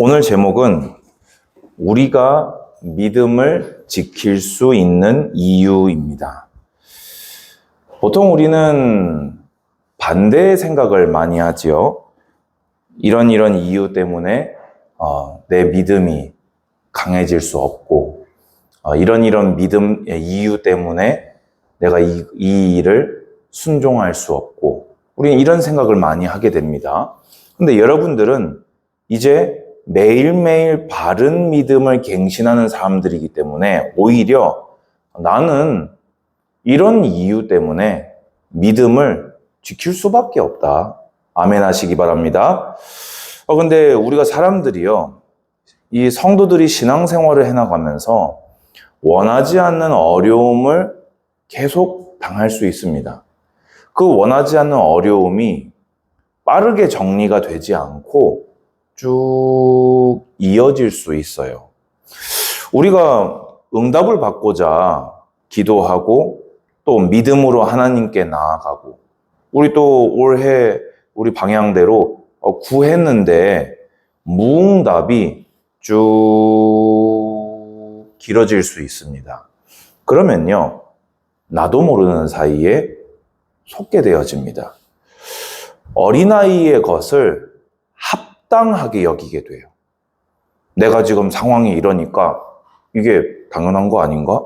오늘 제목은 우리가 믿음을 지킬 수 있는 이유입니다. 보통 우리는 반대의 생각을 많이 하지요. 이런 이유 때문에 내 믿음이 강해질 수 없고 이런 믿음의 이유 때문에 내가 이 일을 순종할 수 없고 우리는 이런 생각을 많이 하게 됩니다. 근데 여러분들은 이제 매일매일 바른 믿음을 갱신하는 사람들이기 때문에 오히려 나는 이런 이유 때문에 믿음을 지킬 수밖에 없다. 아멘 하시기 바랍니다. 근데 우리가 사람들이요, 이 성도들이 신앙생활을 해나가면서 원하지 않는 어려움을 계속 당할 수 있습니다. 그 원하지 않는 어려움이 빠르게 정리가 되지 않고 쭉 이어질 수 있어요. 우리가 응답을 받고자 기도하고 또 믿음으로 하나님께 나아가고 우리 또 올해 우리 방향대로 구했는데 무응답이 쭉 길어질 수 있습니다. 그러면요, 나도 모르는 사이에 속게 되어집니다. 어린아이의 것을 합당하게 여기게 돼요. 내가 지금 상황이 이러니까 이게 당연한 거 아닌가?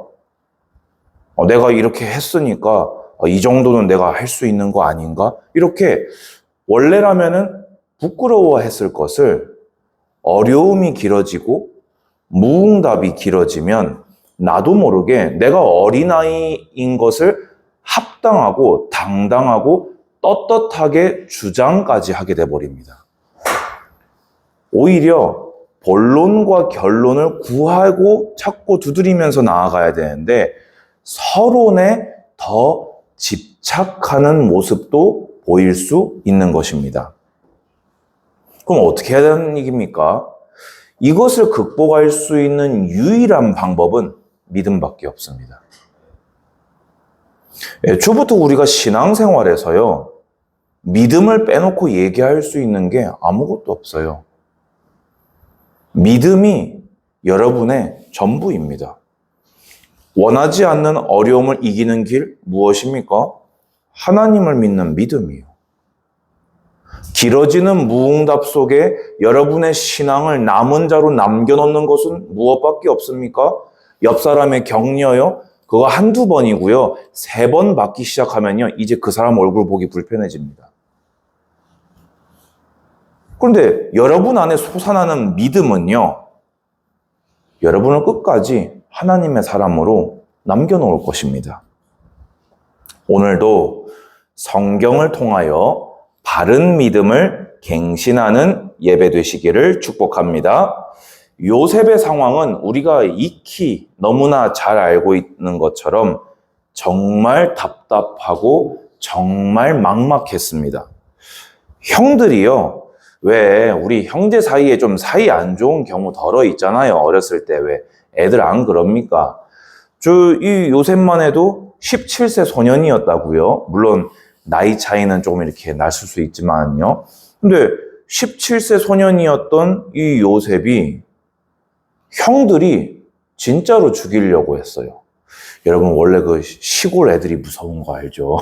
내가 이렇게 했으니까 이 정도는 내가 할 수 있는 거 아닌가? 이렇게 원래라면은 부끄러워했을 것을 어려움이 길어지고 무응답이 길어지면 나도 모르게 내가 어린아이인 것을 합당하고 당당하고 떳떳하게 주장까지 하게 돼버립니다. 오히려 본론과 결론을 구하고 찾고 두드리면서 나아가야 되는데 서론에 더 집착하는 모습도 보일 수 있는 것입니다. 그럼 어떻게 해야 되는 얘기입니까? 이것을 극복할 수 있는 유일한 방법은 믿음밖에 없습니다. 애초부터 우리가 신앙생활에서요, 믿음을 빼놓고 얘기할 수 있는 게 아무것도 없어요. 믿음이 여러분의 전부입니다. 원하지 않는 어려움을 이기는 길 무엇입니까? 하나님을 믿는 믿음이요. 길어지는 무응답 속에 여러분의 신앙을 남은 자로 남겨놓는 것은 무엇밖에 없습니까? 옆 사람의 격려요. 그거 한두 번이고요. 3번 받기 시작하면요, 이제 그 사람 얼굴 보기 불편해집니다. 그런데 여러분 안에 솟아나는 믿음은요, 여러분을 끝까지 하나님의 사람으로 남겨놓을 것입니다. 오늘도 성경을 통하여 바른 믿음을 갱신하는 예배 되시기를 축복합니다. 요셉의 상황은 우리가 익히 너무나 잘 알고 있는 것처럼 정말 답답하고 정말 막막했습니다. 형들이요, 왜 우리 형제 사이에 좀 사이 안 좋은 경우 덜어 있잖아요. 어렸을 때 왜 애들 안 그럽니까? 이 요셉만 해도 17세 소년이었다고요. 물론 나이 차이는 조금 이렇게 났을 수 있지만요. 근데 17세 소년이었던 이 요셉이 형들이 진짜로 죽이려고 했어요. 여러분, 원래 그 시골 애들이 무서운 거 알죠?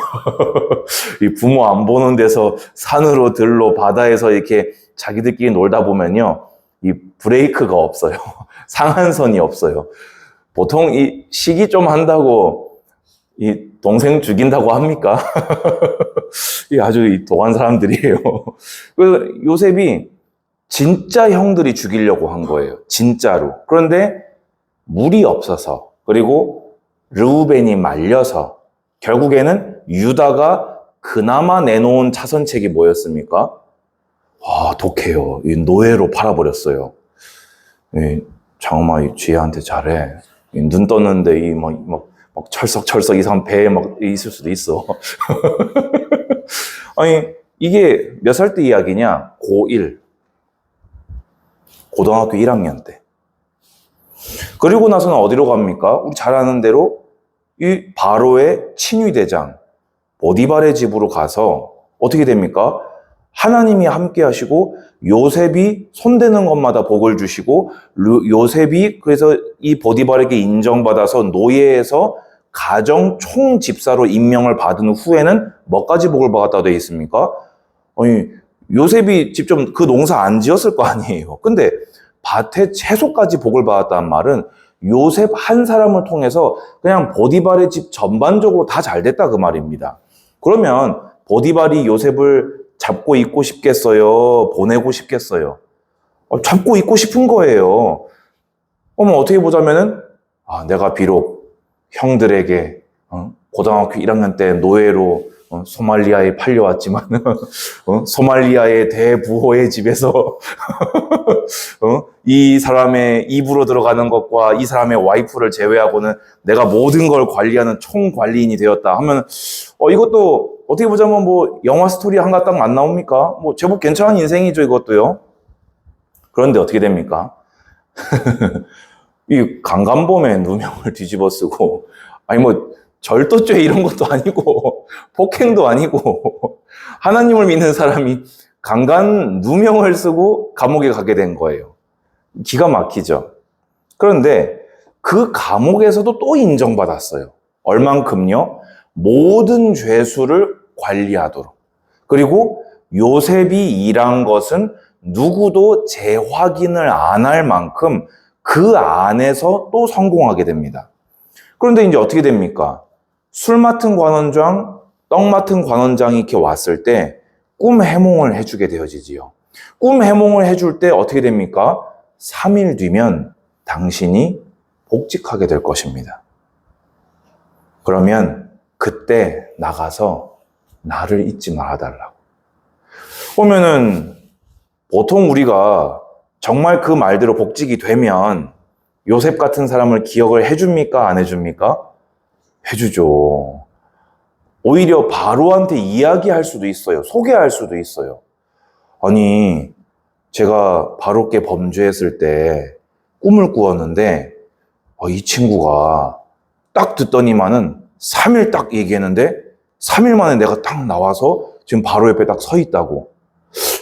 이 부모 안 보는 데서 산으로 들로 바다에서 이렇게 자기들끼리 놀다 보면요, 이 브레이크가 없어요. 상한선이 없어요. 보통 이 시기 좀 한다고 이 동생 죽인다고 합니까? 이 아주 도한 사람들이에요. 그 요셉이 진짜 형들이 죽이려고 한 거예요. 진짜로. 그런데 물이 없어서, 그리고 르우벤이 말려서 결국에는 유다가 그나마 내놓은 차선책이 뭐였습니까? 독해요. 이 노예로 팔아버렸어요. 장엄아, 이 쥐한테 잘해. 눈 떴는데 막 철썩 이상한 배에 막 있을 수도 있어. 아니, 이게 몇 살 때 이야기냐? 고1. 고등학교 1학년 때. 그리고 나서는 어디로 갑니까? 우리 잘 아는 대로 이 바로의 친위대장 보디발의 집으로 가서 어떻게 됩니까? 하나님이 함께 하시고 요셉이 손대는 것마다 복을 주시고 요셉이 그래서 이 보디발에게 인정받아서 노예에서 가정 총집사로 임명을 받은 후에는 뭐까지 복을 받았다 되어 있습니까? 아니, 요셉이 직접 그 농사 안 지었을 거 아니에요. 근데 밭에 채소까지 복을 받았다는 말은 요셉 한 사람을 통해서 그냥 보디발의 집 전반적으로 다 잘 됐다 그 말입니다. 그러면 보디발이 요셉을 잡고 있고 싶겠어요? 보내고 싶겠어요? 잡고 있고 싶은 거예요. 어떻게 보자면은, 내가 비록 형들에게 고등학교 1학년 때 노예로 소말리아에 팔려왔지만 소말리아의 대부호의 집에서 이 사람의 입으로 들어가는 것과 이 사람의 와이프를 제외하고는 내가 모든 걸 관리하는 총관리인이 되었다 하면 이것도 어떻게 보자면 뭐 영화 스토리 하나 딱 안 나옵니까? 뭐 제법 괜찮은 인생이죠 이것도요. 그런데 어떻게 됩니까? 이 강간범의 누명을 뒤집어 쓰고 아니 뭐 절도죄 이런 것도 아니고 폭행도 아니고 하나님을 믿는 사람이 강간 누명을 쓰고 감옥에 가게 된 거예요. 기가 막히죠. 그런데 그 감옥에서도 또 인정받았어요. 얼만큼요? 모든 죄수를 관리하도록. 그리고 요셉이 일한 것은 누구도 재확인을 안 할 만큼 그 안에서 또 성공하게 됩니다. 그런데 이제 어떻게 됩니까? 술 맡은 관원장, 떡 맡은 관원장이 이렇게 왔을 때 꿈 해몽을 해주게 되어지지요. 꿈 해몽을 해줄 때 어떻게 됩니까? 3일 뒤면 당신이 복직하게 될 것입니다. 그러면 그때 나가서 나를 잊지 말아달라고. 보면은 보통 우리가 정말 그 말대로 복직이 되면 요셉 같은 사람을 기억을 해줍니까? 안 해줍니까? 해주죠. 오히려 바로한테 이야기할 수도 있어요. 소개할 수도 있어요. 아니, 제가 바로께 범죄했을 때 꿈을 꾸었는데 이 친구가 딱 듣더니만은 3일 딱 얘기했는데 3일 만에 내가 딱 나와서 지금 바로 옆에 딱 서 있다고.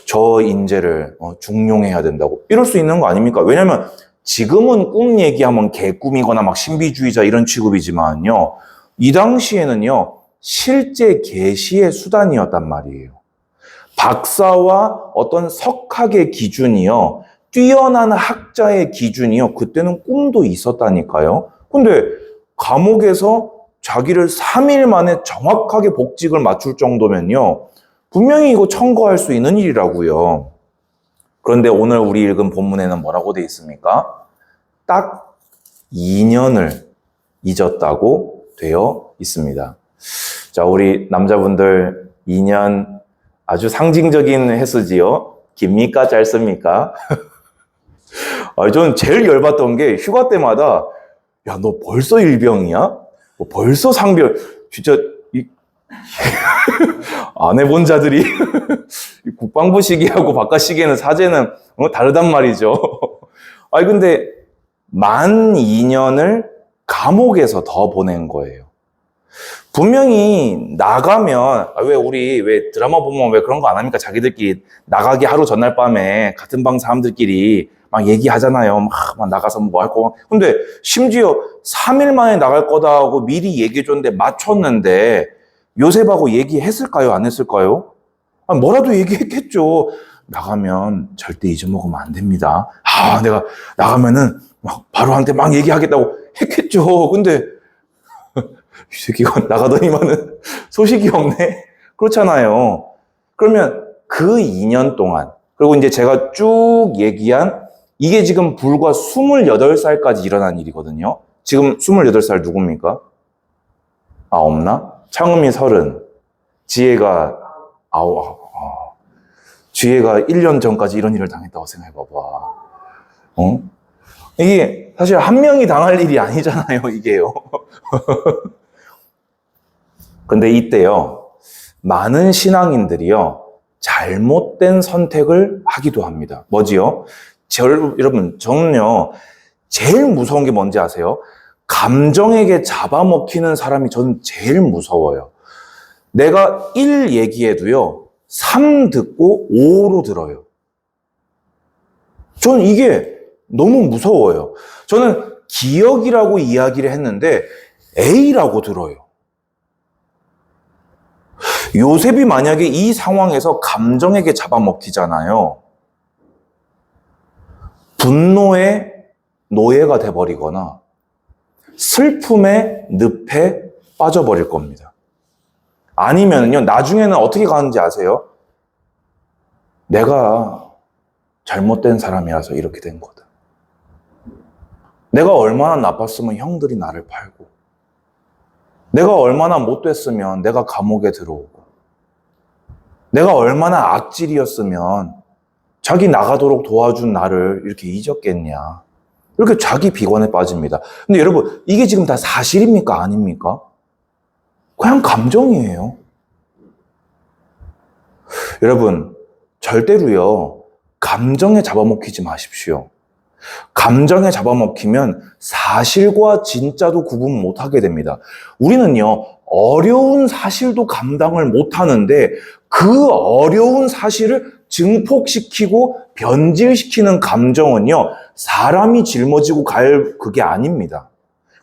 저 인재를 중용해야 된다고. 이럴 수 있는 거 아닙니까? 왜냐면 지금은 꿈 얘기하면 개꿈이거나 막 신비주의자 이런 취급이지만요. 이 당시에는요. 실제 계시의 수단이었단 말이에요. 박사와 어떤 석학의 기준이요. 뛰어난 학자의 기준이요. 그때는 꿈도 있었다니까요. 근데 감옥에서 자기를 3일 만에 정확하게 복직을 맞출 정도면요. 분명히 이거 청구할 수 있는 일이라고요. 그런데 오늘 우리 읽은 본문에는 뭐라고 돼 있습니까? 딱 2년을 잊었다고 되어 있습니다. 자, 우리 남자분들 2년 아주 상징적인 횟수지요. 깁니까? 짧습니까? 저는 제일 열받던 게 휴가 때마다 야, 너 벌써 일병이야? 뭐 벌써 상병? 진짜 안 해본 자들이 국방부 시기하고 바깥 시기에는 사제는 다르단 말이죠. 근데 만 2년을 감옥에서 더 보낸 거예요. 분명히 나가면 왜 드라마 보면 왜 그런 거 안 합니까? 자기들끼리 나가기 하루 전날 밤에 같은 방 사람들끼리 막 얘기하잖아요. 막 나가서 뭐 할 거. 근데 심지어 3일 만에 나갈 거다 하고 미리 얘기해줬는데 맞췄는데 요셉하고 얘기했을까요? 안 했을까요? 뭐라도 얘기했겠죠. 나가면 절대 잊어먹으면 안 됩니다. 내가 나가면은 바로 한테 막 얘기하겠다고 했겠죠. 근데 이 새끼가 나가더니만은 소식이 없네. 그렇잖아요. 그러면 그 2년 동안, 그리고 이제 제가 쭉 얘기한 이게 지금 불과 28살까지 일어난 일이거든요. 지금 28살 누굽니까? 없나? 창음이 30, 지혜가 9, 지혜가 1년 전까지 이런 일을 당했다고 생각해봐봐. 이게 사실 한 명이 당할 일이 아니잖아요, 이게요. 근데 이때요, 많은 신앙인들이요, 잘못된 선택을 하기도 합니다. 뭐지요? 여러분, 저는요, 제일 무서운 게 뭔지 아세요? 감정에게 잡아먹히는 사람이 저는 제일 무서워요. 내가 1 얘기해도요, 3 듣고 5로 들어요. 저는 이게 너무 무서워요. 저는 기억이라고 이야기를 했는데 A라고 들어요. 요셉이 만약에 이 상황에서 감정에게 잡아먹히잖아요. 분노의 노예가 돼버리거나 슬픔의 늪에 빠져버릴 겁니다. 아니면요, 나중에는 어떻게 가는지 아세요? 내가 잘못된 사람이라서 이렇게 된 거다. 내가 얼마나 나빴으면 형들이 나를 팔고, 내가 얼마나 못됐으면 내가 감옥에 들어오고, 내가 얼마나 악질이었으면 자기 나가도록 도와준 나를 이렇게 잊었겠냐. 이렇게 자기 비관에 빠집니다. 근데 여러분, 이게 지금 다 사실입니까? 아닙니까? 그냥 감정이에요. 여러분, 절대로요, 감정에 잡아먹히지 마십시오. 감정에 잡아먹히면 사실과 진짜도 구분 못하게 됩니다. 우리는요, 어려운 사실도 감당을 못하는데 그 어려운 사실을 증폭시키고 변질시키는 감정은요, 사람이 짊어지고 갈 그게 아닙니다.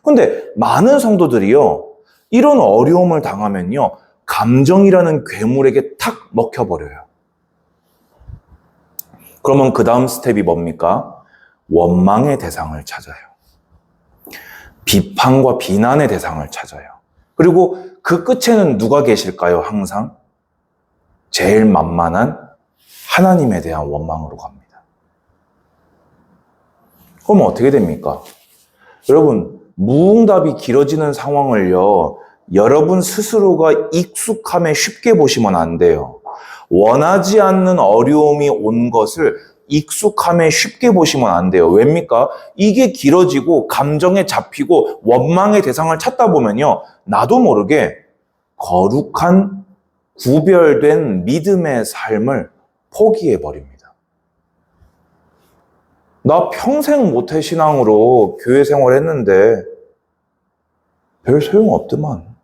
근데 많은 성도들이요, 이런 어려움을 당하면요, 감정이라는 괴물에게 탁 먹혀버려요. 그러면 그 다음 스텝이 뭡니까? 원망의 대상을 찾아요. 비판과 비난의 대상을 찾아요. 그리고 그 끝에는 누가 계실까요? 항상 제일 만만한 하나님에 대한 원망으로 갑니다. 그럼 어떻게 됩니까? 여러분, 무응답이 길어지는 상황을요, 여러분 스스로가 익숙함에 쉽게 보시면 안 돼요. 원하지 않는 어려움이 온 것을 익숙함에 쉽게 보시면 안 돼요. 왜입니까? 이게 길어지고 감정에 잡히고 원망의 대상을 찾다 보면요, 나도 모르게 거룩한 구별된 믿음의 삶을 포기해버립니다. 나 평생 모태신앙으로 교회 생활했는데 별 소용없더만.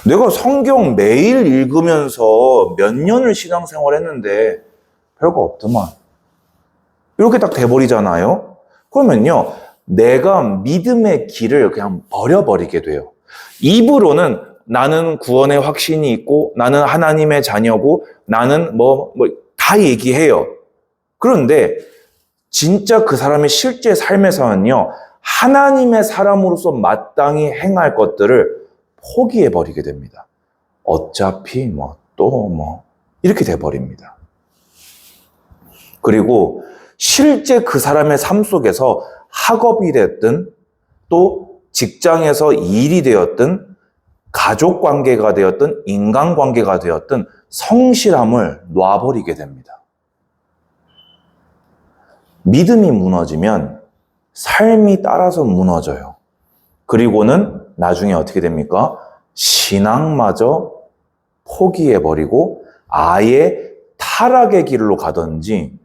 내가 성경 매일 읽으면서 몇 년을 신앙생활했는데 별거 없더만. 이렇게 딱 돼버리잖아요. 그러면요, 내가 믿음의 길을 그냥 버려버리게 돼요. 입으로는 나는 구원의 확신이 있고 나는 하나님의 자녀고 나는 다 얘기해요. 그런데 진짜 그 사람의 실제 삶에서는요, 하나님의 사람으로서 마땅히 행할 것들을 포기해버리게 됩니다. 어차피 이렇게 돼버립니다. 그리고 실제 그 사람의 삶 속에서 학업이 됐든 또 직장에서 일이 되었든 가족 관계가 되었든 인간관계가 되었든 성실함을 놔버리게 됩니다. 믿음이 무너지면 삶이 따라서 무너져요. 그리고는 나중에 어떻게 됩니까? 신앙마저 포기해버리고 아예 타락의 길로 가든지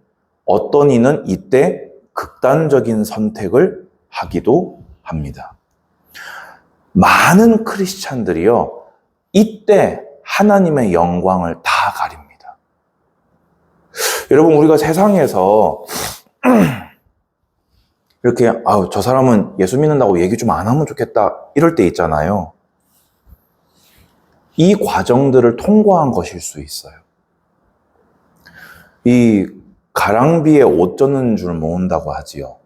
어떤 이는 이때 극단적인 선택을 하기도 합니다. 많은 크리스찬들이요, 이때 하나님의 영광을 다 가립니다. 여러분, 우리가 세상에서 이렇게 저 사람은 예수 믿는다고 얘기 좀 안 하면 좋겠다 이럴 때 있잖아요. 이 과정들을 통과한 것일 수 있어요. 이 가랑비에 옷 젖는 줄 모은다고 하지요.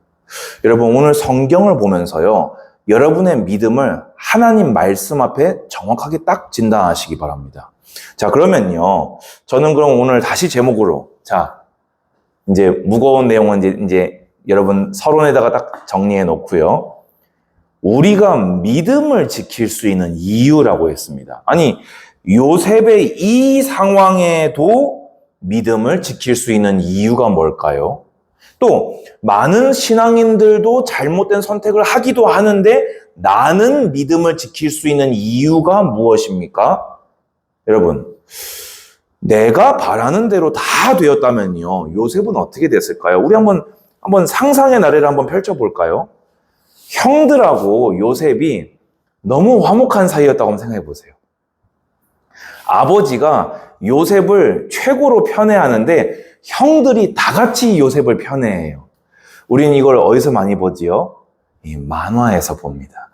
여러분, 오늘 성경을 보면서요, 여러분의 믿음을 하나님 말씀 앞에 정확하게 딱 진단하시기 바랍니다. 자, 그러면요, 저는 그럼 오늘 다시 제목으로, 이제 무거운 내용은 이제 여러분 서론에다가 딱 정리해 놓고요. 우리가 믿음을 지킬 수 있는 이유라고 했습니다. 아니, 요셉의 이 상황에도 믿음을 지킬 수 있는 이유가 뭘까요? 또 많은 신앙인들도 잘못된 선택을 하기도 하는데 나는 믿음을 지킬 수 있는 이유가 무엇입니까? 여러분, 내가 바라는 대로 다 되었다면요, 요셉은 어떻게 됐을까요? 우리 한번 상상의 나래를 한번 펼쳐볼까요? 형들하고 요셉이 너무 화목한 사이였다고 한번 생각해 보세요. 아버지가 요셉을 최고로 편애하는데 형들이 다 같이 요셉을 편애해요. 우린 이걸 어디서 많이 보지요? 이 만화에서 봅니다.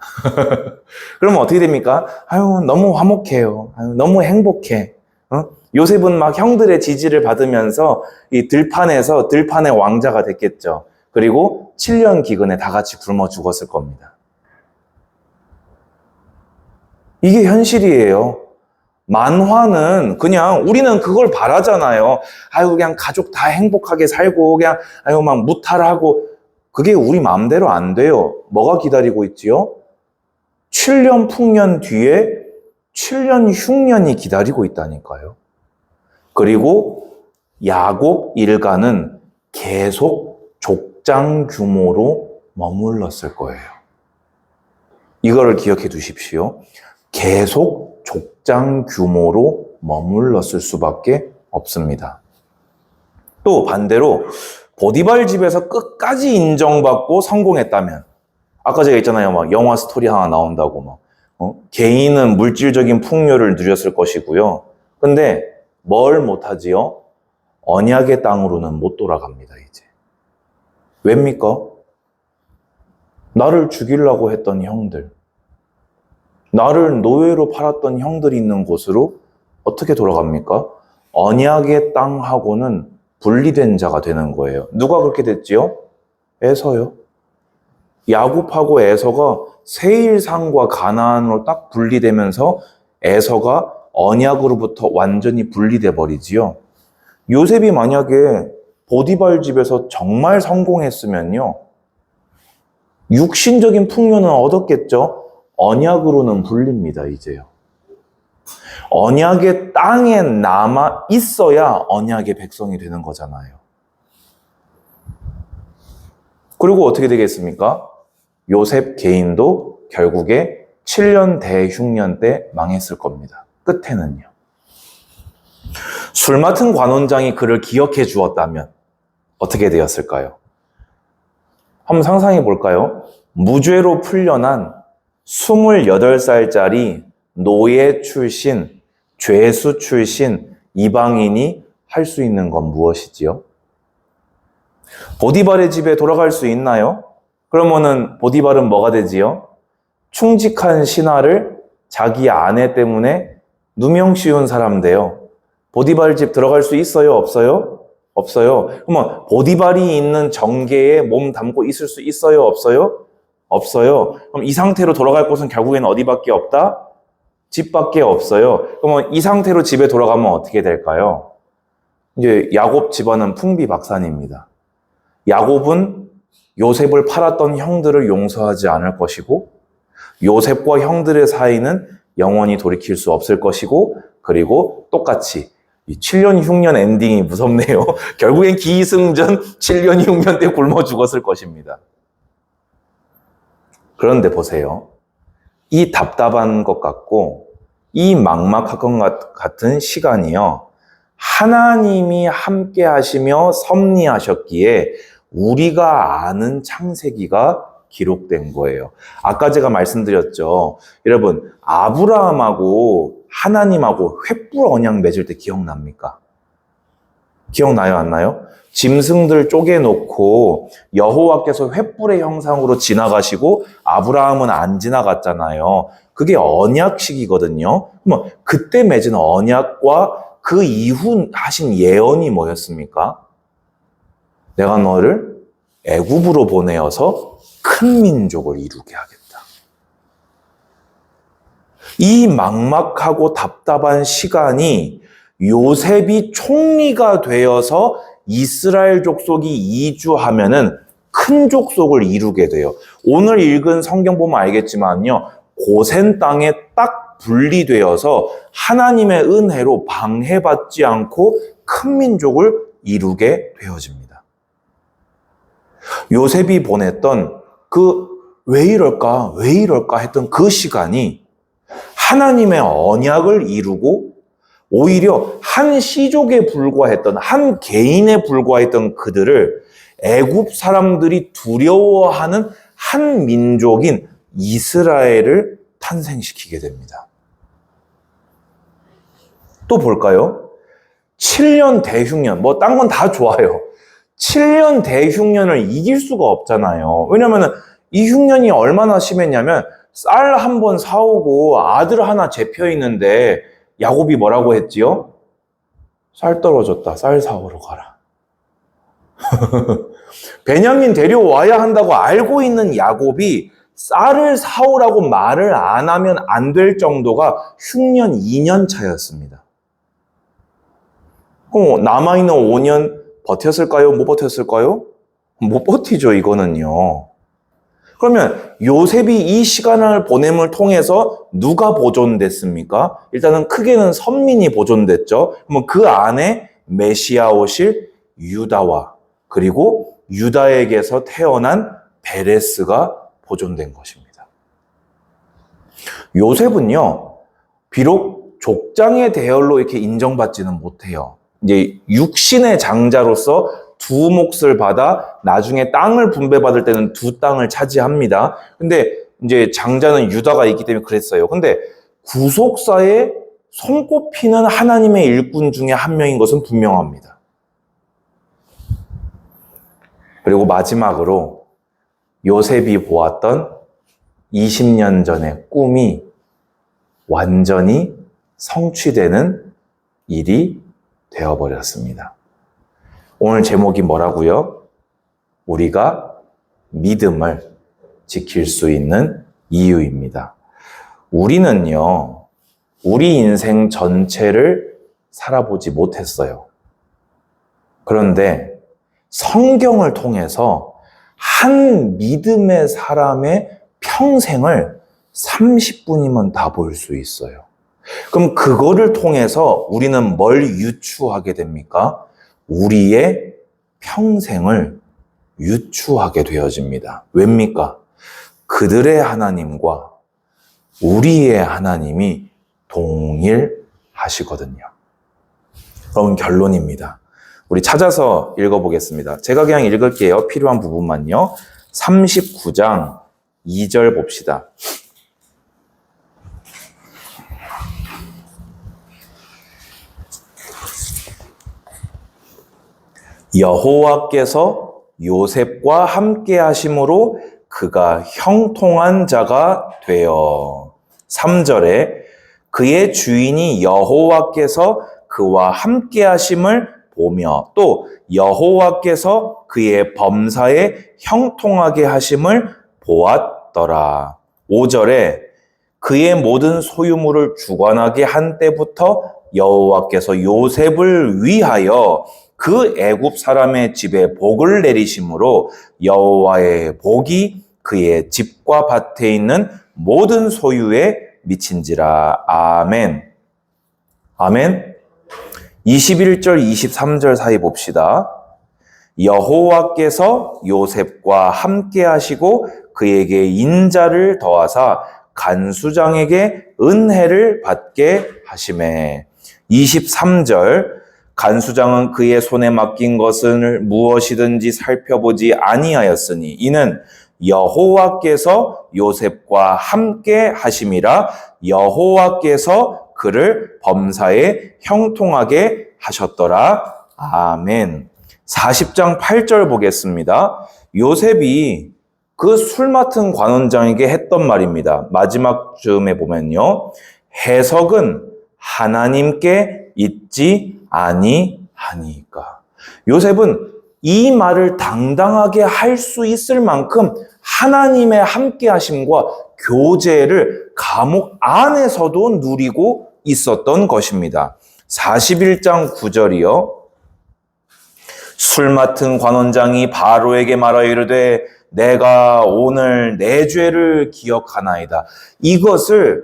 그러면 어떻게 됩니까? 아유, 너무 화목해요. 아유, 너무 행복해. 요셉은 막 형들의 지지를 받으면서 이 들판에서 들판의 왕자가 됐겠죠. 그리고 7년 기근에 다 같이 굶어 죽었을 겁니다. 이게 현실이에요. 만화는 그냥 우리는 그걸 바라잖아요. 아유, 그냥 가족 다 행복하게 살고 그냥 아유 막 무탈하고 그게 우리 마음대로 안 돼요. 뭐가 기다리고 있지요? 7년 풍년 뒤에 7년 흉년이 기다리고 있다니까요. 그리고 야곱 일가는 계속 족장 규모로 머물렀을 거예요. 이거를 기억해 두십시오. 계속 족장 규모로 머물렀을 수밖에 없습니다. 또 반대로 보디발 집에서 끝까지 인정받고 성공했다면, 아까 제가 있잖아요. 막 영화 스토리 하나 나온다고 개인은 물질적인 풍요를 누렸을 것이고요. 근데 뭘 못하지요? 언약의 땅으로는 못 돌아갑니다, 이제. 왜입니까? 나를 죽이려고 했던 형들, 나를 노예로 팔았던 형들이 있는 곳으로 어떻게 돌아갑니까? 언약의 땅하고는 분리된 자가 되는 거예요. 누가 그렇게 됐지요? 에서요. 야곱하고 에서가 세일상과 가나안으로 딱 분리되면서 에서가 언약으로부터 완전히 분리돼 버리지요. 요셉이 만약에 보디발 집에서 정말 성공했으면요, 육신적인 풍요는 얻었겠죠? 언약으로는 불립니다, 이제요. 언약의 땅에 남아 있어야 언약의 백성이 되는 거잖아요. 그리고 어떻게 되겠습니까? 요셉 개인도 결국에 7년 대흉년 때 망했을 겁니다. 끝에는요. 술 맡은 관원장이 그를 기억해 주었다면 어떻게 되었을까요? 한번 상상해 볼까요? 무죄로 풀려난 28살짜리 노예 출신, 죄수 출신 이방인이 할 수 있는 건 무엇이지요? 보디발의 집에 돌아갈 수 있나요? 그러면은 보디발은 뭐가 되지요? 충직한 신하를 자기 아내 때문에 누명 씌운 사람 돼요. 보디발 집 들어갈 수 있어요? 없어요? 없어요. 그러면 보디발이 있는 정계에 몸 담고 있을 수 있어요? 없어요? 없어요. 그럼 이 상태로 돌아갈 곳은 결국에는 어디밖에 없다? 집밖에 없어요. 그러면 이 상태로 집에 돌아가면 어떻게 될까요? 이제 야곱 집안은 풍비박산입니다. 야곱은 요셉을 팔았던 형들을 용서하지 않을 것이고, 요셉과 형들의 사이는 영원히 돌이킬 수 없을 것이고, 그리고 똑같이 이 7년 흉년 엔딩이 무섭네요. 결국엔 기승전 7년 흉년 때 굶어 죽었을 것입니다. 그런데 보세요. 이 답답한 것 같고 이 막막한 것 같은 시간이요, 하나님이 함께 하시며 섭리하셨기에 우리가 아는 창세기가 기록된 거예요. 아까 제가 말씀드렸죠. 여러분, 아브라함하고 하나님하고 횃불 언약 맺을 때 기억납니까? 기억나요, 안 나요? 짐승들 쪼개놓고 여호와께서 횃불의 형상으로 지나가시고 아브라함은 안 지나갔잖아요. 그게 언약식이거든요. 그럼 그때 맺은 언약과 그 이후 하신 예언이 뭐였습니까? 내가 너를 애굽으로 보내어서 큰 민족을 이루게 하겠다. 이 막막하고 답답한 시간이 요셉이 총리가 되어서 이스라엘 족속이 이주하면은 큰 족속을 이루게 돼요. 오늘 읽은 성경 보면 알겠지만요, 고센 땅에 딱 분리되어서 하나님의 은혜로 방해받지 않고 큰 민족을 이루게 되어집니다. 요셉이 보냈던 왜 이럴까 했던 그 시간이 하나님의 언약을 이루고 오히려 한 시족에 불과했던, 한 개인에 불과했던 그들을 애굽 사람들이 두려워하는 한 민족인 이스라엘을 탄생시키게 됩니다. 또 볼까요? 7년 대흉년, 뭐 딴 건 다 좋아요. 7년 대흉년을 이길 수가 없잖아요. 왜냐면은 이 흉년이 얼마나 심했냐면 쌀 한 번 사오고 아들 하나 잡혀 있는데 야곱이 뭐라고 했지요? 쌀 떨어졌다. 쌀 사오러 가라. 베냐민 데려와야 한다고 알고 있는 야곱이 쌀을 사오라고 말을 안 하면 안 될 정도가 흉년 2년 차였습니다. 그럼 남아있는 5년 버텼을까요? 못 버텼을까요? 못 버티죠, 이거는요. 그러면 요셉이 이 시간을 보냄을 통해서 누가 보존됐습니까? 일단은 크게는 선민이 보존됐죠. 그러면 그 안에 메시아 오실 유다와 그리고 유다에게서 태어난 베레스가 보존된 것입니다. 요셉은요, 비록 족장의 대열로 이렇게 인정받지는 못해요. 이제 육신의 장자로서 두 몫을 받아 나중에 땅을 분배받을 때는 두 땅을 차지합니다. 근데 이제 장자는 유다가 있기 때문에 그랬어요. 근데 구속사에 손꼽히는 하나님의 일꾼 중에 한 명인 것은 분명합니다. 그리고 마지막으로 요셉이 보았던 20년 전의 꿈이 완전히 성취되는 일이 되어버렸습니다. 오늘 제목이 뭐라고요? 우리가 믿음을 지킬 수 있는 이유입니다. 우리는요, 우리 인생 전체를 살아보지 못했어요. 그런데 성경을 통해서 한 믿음의 사람의 평생을 30분이면 다 볼 수 있어요. 그럼 그거를 통해서 우리는 뭘 유추하게 됩니까? 우리의 평생을 유추하게 되어집니다. 왜입니까? 그들의 하나님과 우리의 하나님이 동일하시거든요. 그럼 결론입니다. 우리 찾아서 읽어보겠습니다. 제가 그냥 읽을게요. 필요한 부분만요. 39장 2절 봅시다. 여호와께서 요셉과 함께 하심으로 그가 형통한 자가 되어. 3절에 그의 주인이 여호와께서 그와 함께 하심을 보며 또 여호와께서 그의 범사에 형통하게 하심을 보았더라. 5절에 그의 모든 소유물을 주관하게 한 때부터 여호와께서 요셉을 위하여 그 애굽 사람의 집에 복을 내리심으로 여호와의 복이 그의 집과 밭에 있는 모든 소유에 미친지라. 아멘. 아멘. 21절, 23절 사이 봅시다. 여호와께서 요셉과 함께 하시고 그에게 인자를 더하사 간수장에게 은혜를 받게 하시매. 23절, 간수장은 그의 손에 맡긴 것을 무엇이든지 살펴보지 아니하였으니 이는 여호와께서 요셉과 함께 하심이라. 여호와께서 그를 범사에 형통하게 하셨더라. 아멘. 40장 8절 보겠습니다. 요셉이 그 술 맡은 관원장에게 했던 말입니다. 마지막 쯤에 보면요. 해석은 하나님께 있지 아니하니까. 요셉은 이 말을 당당하게 할 수 있을 만큼 하나님의 함께하심과 교제를 감옥 안에서도 누리고 있었던 것입니다. 41장 9절이요. 술 맡은 관원장이 바로에게 말하여 이르되 내가 오늘 내 죄를 기억하나이다. 이것을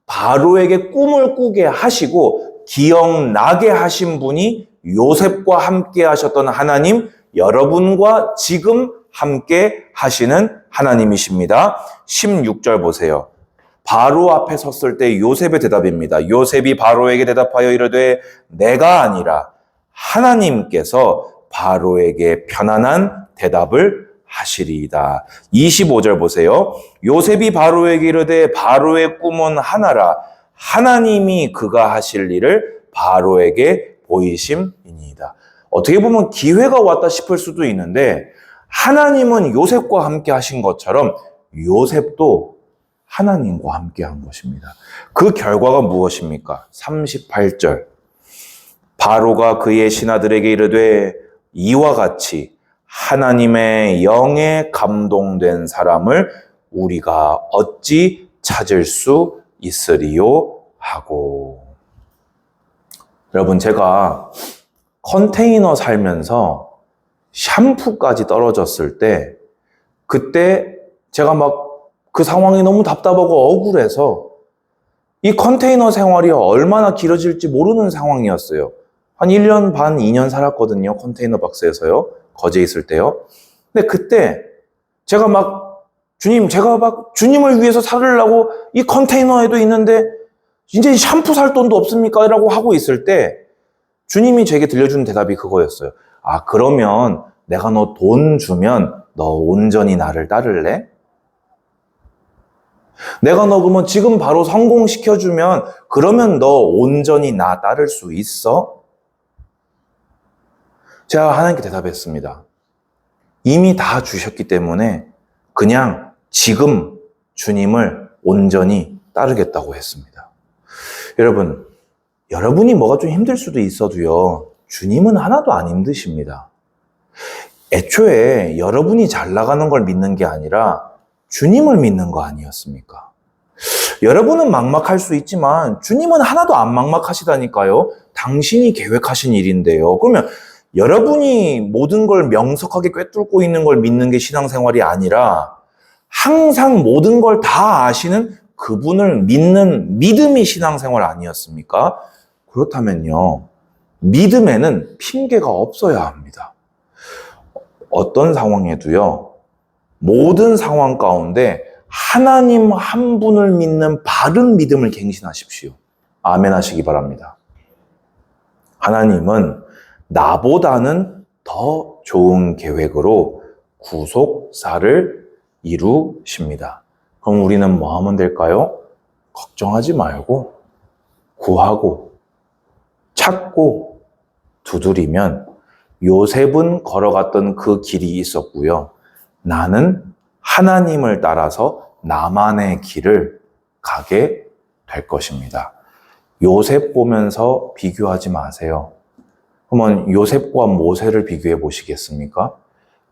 바로에게 꿈을 꾸게 하시고 기억나게 하신 분이 요셉과 함께 하셨던 하나님, 여러분과 지금 함께 하시는 하나님이십니다. 16절 보세요. 바로 앞에 섰을 때 요셉의 대답입니다. 요셉이 바로에게 대답하여 이르되 내가 아니라 하나님께서 바로에게 편안한 대답을 하시리이다. 25절 보세요. 요셉이 바로에게 이르되 바로의 꿈은 하나라. 하나님이 그가 하실 일을 바로에게 보이심이니이다. 어떻게 보면 기회가 왔다 싶을 수도 있는데 하나님은 요셉과 함께 하신 것처럼 요셉도 하나님과 함께 한 것입니다. 그 결과가 무엇입니까? 38절. 바로가 그의 신하들에게 이르되 이와 같이 하나님의 영에 감동된 사람을 우리가 어찌 찾을 수 있으리요 하고. 여러분, 제가 컨테이너 살면서 샴푸까지 떨어졌을 때 그때 제가 막 그 상황이 너무 답답하고 억울해서 이 컨테이너 생활이 얼마나 길어질지 모르는 상황이었어요. 한 1년 반, 2년 살았거든요. 컨테이너 박스에서요. 거제에 있을 때요. 근데 그때 제가 막 제가 막 주님을 위해서 살으려고 이 컨테이너에도 있는데 이제 샴푸 살 돈도 없습니까? 라고 하고 있을 때 주님이 제게 들려주는 대답이 그거였어요. 아, 그러면 내가 너 돈 주면 너 온전히 나를 따를래? 내가 너 그러면 지금 바로 성공시켜주면 그러면 너 온전히 나 따를 수 있어? 제가 하나님께 대답했습니다. 이미 다 주셨기 때문에 그냥 지금 주님을 온전히 따르겠다고 했습니다. 여러분, 여러분이 뭐가 좀 힘들 수도 있어도요, 주님은 하나도 안 힘드십니다. 애초에 여러분이 잘 나가는 걸 믿는 게 아니라 주님을 믿는 거 아니었습니까? 여러분은 막막할 수 있지만 주님은 하나도 안 막막하시다니까요. 당신이 계획하신 일인데요. 그러면 여러분이 모든 걸 명석하게 꿰뚫고 있는 걸 믿는 게 신앙생활이 아니라 항상 모든 걸 다 아시는 그분을 믿는 믿음이 신앙생활 아니었습니까? 그렇다면요, 믿음에는 핑계가 없어야 합니다. 어떤 상황에도요, 모든 상황 가운데 하나님 한 분을 믿는 바른 믿음을 갱신하십시오. 아멘 하시기 바랍니다. 하나님은 나보다는 더 좋은 계획으로 구속사를 이루십니다. 그럼 우리는 뭐 하면 될까요? 걱정하지 말고 구하고 찾고 두드리면 요셉은 걸어갔던 그 길이 있었고요. 나는 하나님을 따라서 나만의 길을 가게 될 것입니다. 요셉 보면서 비교하지 마세요. 그러면 요셉과 모세를 비교해 보시겠습니까?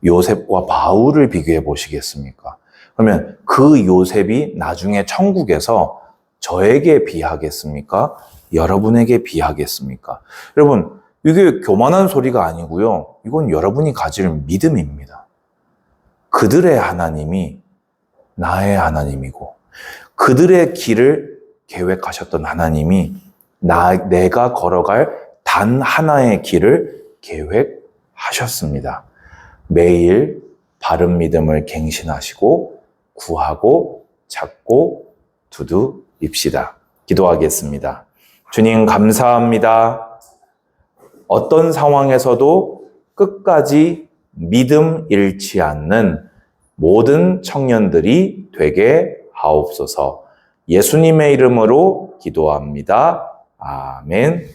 요셉과 바울을 비교해 보시겠습니까? 그러면 그 요셉이 나중에 천국에서 저에게 비하겠습니까? 여러분에게 비하겠습니까? 여러분, 이게 교만한 소리가 아니고요. 이건 여러분이 가질 믿음입니다. 그들의 하나님이 나의 하나님이고 그들의 길을 계획하셨던 하나님이 내가 걸어갈 단 하나의 길을 계획하셨습니다. 매일 바른 믿음을 갱신하시고 구하고 찾고 두드립시다. 기도하겠습니다. 주님, 감사합니다. 어떤 상황에서도 끝까지 믿음 잃지 않는 모든 청년들이 되게 하옵소서. 예수님의 이름으로 기도합니다. 아멘.